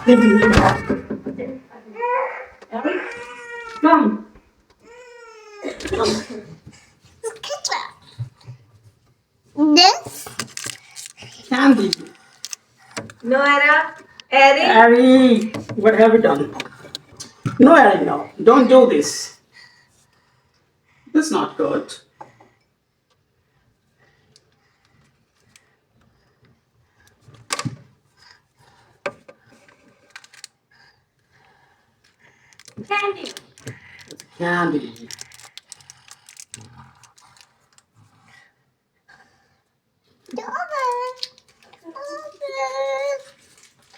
Give me. Erish, come. This Candy. No, Erish. Harry, what have you done? No, Harry, no. Don't do this. That's not good. Candy. Candy.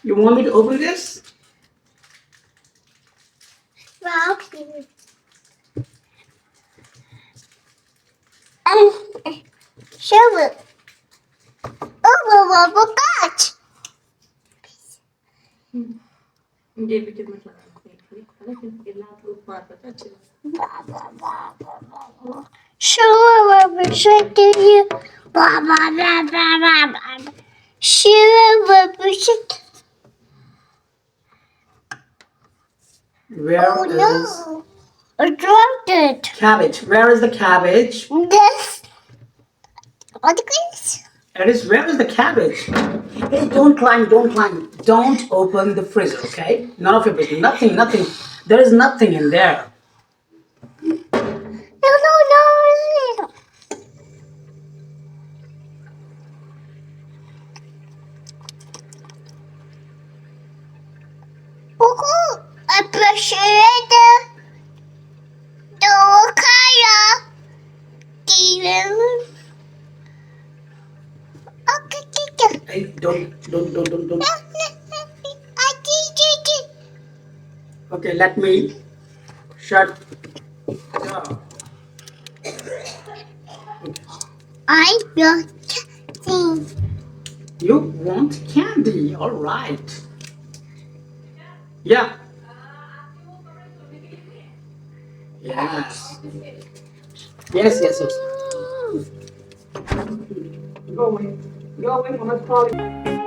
You want me to open this? Shuru. Oh, baat. ये भी कितना Shuru will say to you, blah, blah, blah, blah, blah, blah. Shuru will say, Where is no, I dropped it. cabbage? Where is the cabbage? This. What is Erish, where is the cabbage? Hey, don't climb, don't climb. Don't open the freezer, okay? None of your business. Nothing, nothing. There is nothing in there. No. Who appreciate the color? Even. Okay. Hey, don't. I did it. Okay, let me shut down. I got things. You want candy, all right. Yeah. Yes. Yes. Go away. Go away, Mama's calling.